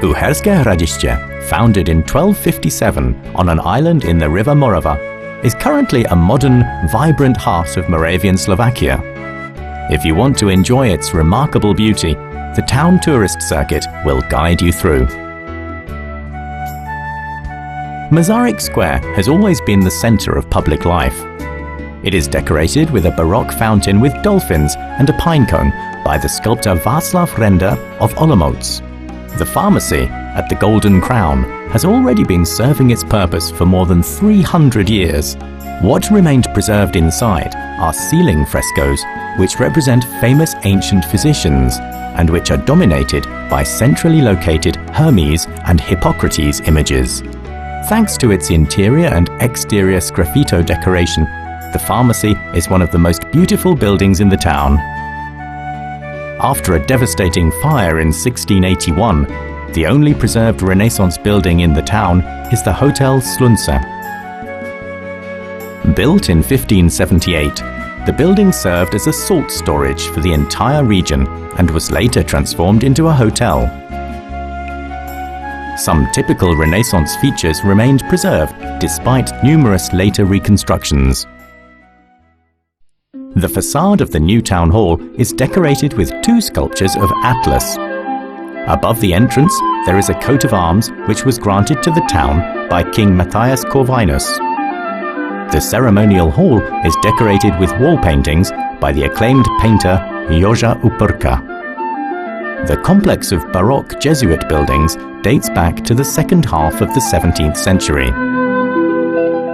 Uherské Hradiště, founded in 1257 on an island in the river Morava, is currently a modern, vibrant heart of Moravian Slovakia. If you want to enjoy its remarkable beauty, the town tourist circuit will guide you through. Masaryk Square has always been the center of public life. It is decorated with a Baroque fountain with dolphins and a pine cone by the sculptor Václav Renda of Olomouc. The pharmacy at the Golden Crown has already been serving its purpose for more than 300 years. What remained preserved inside are ceiling frescoes which represent famous ancient physicians and which are dominated by centrally located Hermes and Hippocrates images. Thanks to its interior and exterior sgraffito decoration, the pharmacy is one of the most beautiful buildings in the town. After a devastating fire in 1681, the only preserved Renaissance building in the town is the Hotel Slunce. Built in 1578, the building served as a salt storage for the entire region and was later transformed into a hotel. Some typical Renaissance features remained preserved despite numerous later reconstructions. The facade of the new town hall is decorated with two sculptures of Atlas. Above the entrance, there is a coat of arms which was granted to the town by King Matthias Corvinus. The ceremonial hall is decorated with wall paintings by the acclaimed painter Joža Uprka. The complex of Baroque Jesuit buildings dates back to the second half of the 17th century.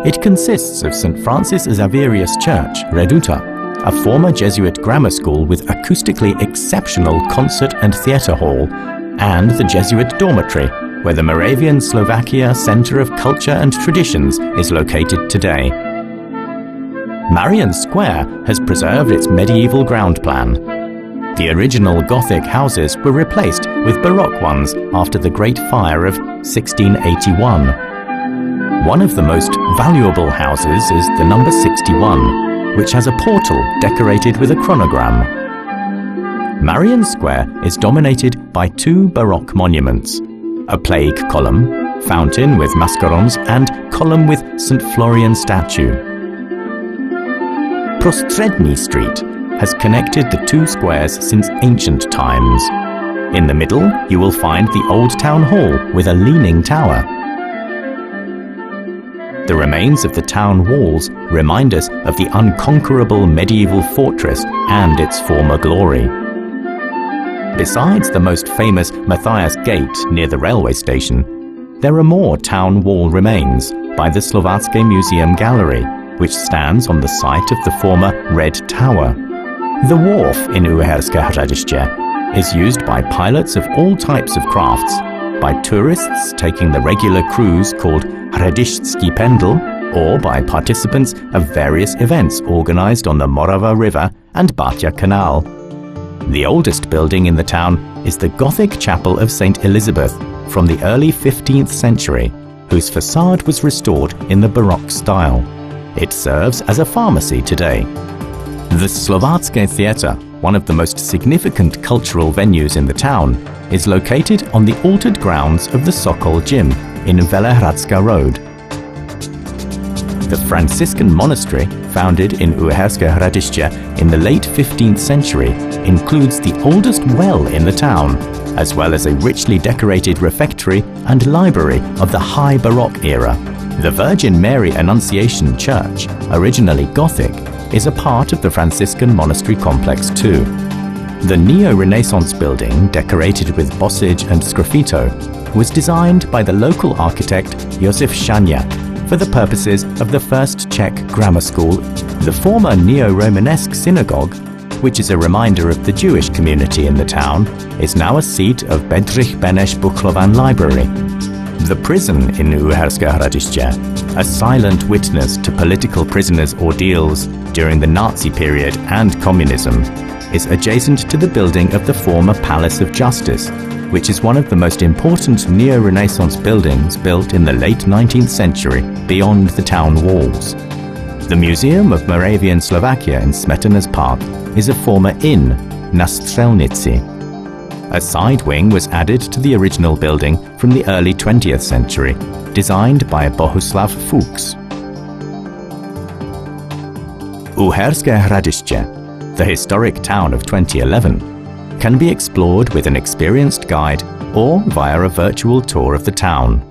It consists of St. Francis Xaverius Church, Reduta, a former Jesuit grammar school with acoustically exceptional concert and theatre hall, and the Jesuit dormitory, where the Moravian Slovakia Center of Culture and Traditions is located today. Marian Square has preserved its medieval ground plan. The original Gothic houses were replaced with Baroque ones after the Great Fire of 1681. One of the most valuable houses is the number 61, which has a portal decorated with a chronogram. Marian Square is dominated by two Baroque monuments, a plague column, fountain with mascarons, and column with St. Florian statue. Prostřední Street has connected the two squares since ancient times. In the middle, you will find the old town hall with a leaning tower. The remains of the town walls remind us of the unconquerable medieval fortress and its former glory. Besides the most famous Matthias Gate near the railway station, there are more town wall remains by the Slovácké Museum Gallery, which stands on the site of the former Red Tower. The wharf in Uherské Hradiště is used by pilots of all types of crafts, by tourists taking the regular cruise called Hradišťský pendl, or by participants of various events organized on the Morava River and Baťa Canal. The oldest building in the town is the Gothic Chapel of St. Elizabeth from the early 15th century, whose facade was restored in the Baroque style. It serves as a pharmacy today. The Slovácké Theatre, one of the most significant cultural venues in the town, is located on the altered grounds of the Sokol Gym in Velehradská Road. The Franciscan monastery, founded in Uherské Hradiště in the late 15th century, includes the oldest well in the town, as well as a richly decorated refectory and library of the High Baroque era. The Virgin Mary Annunciation Church, originally Gothic, is a part of the Franciscan monastery complex too. The Neo-Renaissance building, decorated with bossage and sgraffito, was designed by the local architect Josef Šaňa for the purposes of the first Czech grammar school. The former Neo-Romanesque synagogue, which is a reminder of the Jewish community in the town, is now a seat of Bedřich Beneš Buchlovan Library. The prison in Uherské Hradiště, a silent witness to political prisoners' ordeals during the Nazi period and communism, is adjacent to the building of the former Palace of Justice, which is one of the most important neo-Renaissance buildings built in the late 19th century beyond the town walls. The Museum of Moravian Slovakia in Smetana's Park is a former inn, na Střelnici. A side wing was added to the original building from the early 20th century, designed by Bohuslav Fuchs. Uherské Hradiště, the historic town of 2011, can be explored with an experienced guide or via a virtual tour of the town.